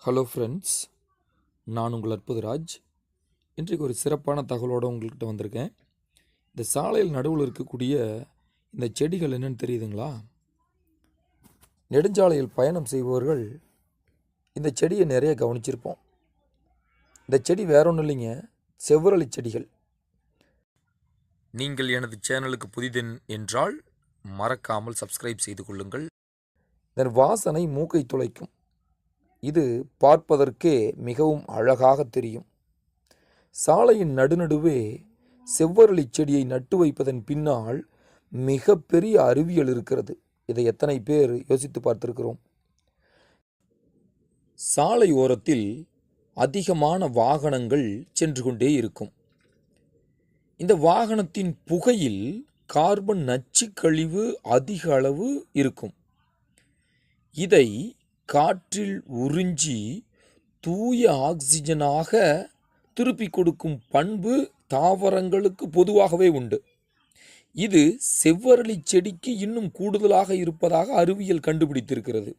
Hello friends, நான் உங்கள் அற்புதராஜ். இன்றைக்கு ஒரு சிறப்பான தகவலோடு உங்கள்கிட்ட வந்திருக்கேன். இந்த சாலையில் நடுவில் இருக்கக்கூடிய இந்த செடிகள் என்னென்னு தெரியுதுங்களா? நெடுஞ்சாலையில் பயணம் செய்பவர்கள் இந்த செடியை நிறைய கவனிச்சிருப்போம். இந்த செடி வேற ஒன்றும் இல்லைங்க, செவ்வரளி செடிகள். நீங்கள் எனது சேனலுக்கு புதிதென் என்றால் மறக்காமல் சப்ஸ்கிரைப் செய்து கொள்ளுங்கள். இதன் வாசனை மூக்கை துளைக்கும். இது பார்ப்பதற்கே மிகவும் அழகாக தெரியும். சாலையின் நடுநடுவே செவ்வரளி செடியை நட்டு வைப்பதன் பின்னால் மிக பெரிய அறிவியல் இருக்கிறது. இதை எத்தனை பேர் யோசித்து பார்த்திருக்கிறோம்? சாலை ஓரத்தில் அதிகமான வாகனங்கள் சென்று கொண்டே இருக்கும். இந்த வாகனத்தின் புகையில் கார்பன் நச்சு கழிவு அதிக அளவு இருக்கும். இதை காற்றில் உறிஞ்சி தூய ஆக்சிஜனாக திருப்பி கொடுக்கும் பண்பு தாவரங்களுக்கு பொதுவாகவே உண்டு. இது செவ்வரளி செடிக்கு இன்னும் கூடுதலாக இருப்பதாக அறிவியல் கண்டுபிடித்திருக்கிறது.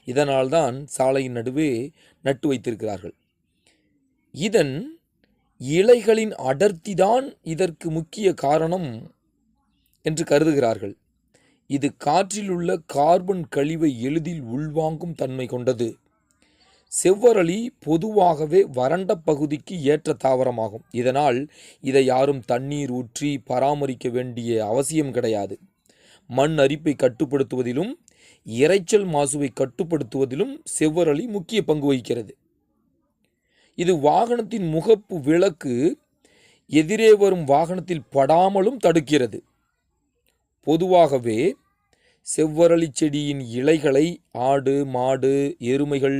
இதனால்தான் சாலையின் நடுவே நட்டு வைத்திருக்கிறார்கள். இதன் இலைகளின் அடர்த்திதான் இதற்கு முக்கிய காரணம் என்று கருதுகிறார்கள். இது காற்றில் உள்ள கார்பன் கழிவை எளிதில் உள்வாங்கும் தன்மை கொண்டது. செவ்வரளி பொதுவாகவே வறண்ட பகுதிக்கு ஏற்ற தாவரமாகும். இதனால் இதை யாரும் தண்ணீர் ஊற்றி பராமரிக்க வேண்டிய அவசியம் கிடையாது. மண் அரிப்பை கட்டுப்படுத்துவதிலும் இரைச்சல் மாசுவை கட்டுப்படுத்துவதிலும் செவ்வரளி முக்கிய பங்கு வகிக்கிறது. இது வாகனத்தின் முகப்பு விளக்கு எதிரே வரும் வாகனத்தில் படாமலும் தடுக்கிறது. பொதுவாகவே செவ்வரளி செடியின் இலைகளை ஆடு, மாடு, எருமைகள்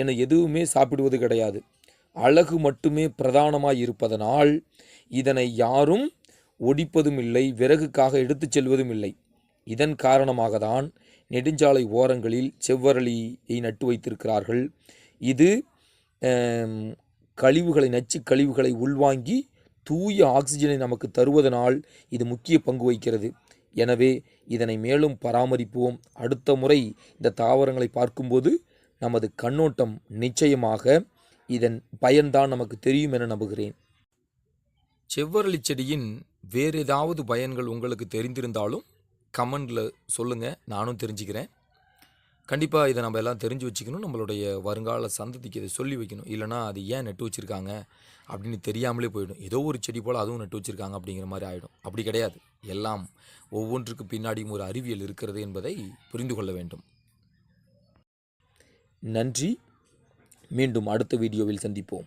என எதுவுமே சாப்பிடுவது கிடையாது. அழகு மட்டுமே பிரதானமாய் இருப்பதனால் இதனை யாரும் ஒடிப்பதும் இல்லை, விறகுக்காக எடுத்துச் செல்வதும் இல்லை. இதன் காரணமாக தான் நெடுஞ்சாலை ஓரங்களில் செவ்வரளியை நட்டு வைத்திருக்கிறார்கள். இது கழிவுகளை, நச்சு கழிவுகளை உள்வாங்கி தூய ஆக்சிஜனை நமக்கு தருவதனால் இது முக்கிய பங்கு வகிக்கிறது. எனவே இதனை மேலும் பராமரிப்போம். அடுத்த முறை இந்த தாவரங்களை பார்க்கும்போது நமது கண்ணோட்டம் நிச்சயமாக இதன் பயன்தான் நமக்கு தெரியும் என நம்புகிறேன். செவ்வரளி செடியின் வேறு ஏதாவது பயன்கள் உங்களுக்கு தெரிந்திருந்தாலும் கமெண்டில் சொல்லுங்கள், நானும் தெரிஞ்சுக்கிறேன். கண்டிப்பாக இதை நம்ம எல்லாம் தெரிஞ்சு வச்சுக்கணும். நம்மளுடைய வருங்கால சந்ததிக்கு இதை சொல்லி வைக்கணும். இல்லைனா அது ஏன் நட்டு வச்சுருக்காங்க அப்படின்னு தெரியாமலே போயிடும். ஏதோ ஒரு செடி போல் அதுவும் நட்டு வச்சுருக்காங்க அப்படிங்கிற மாதிரி ஆகிடும். அப்படி கிடையாது. எல்லாம் ஒவ்வொன்றுக்கு பின்னாடியும் ஒரு அறிவியல் இருக்கிறது என்பதை புரிந்து கொள்ள வேண்டும். நன்றி. மீண்டும் அடுத்த வீடியோவில் சந்திப்போம்.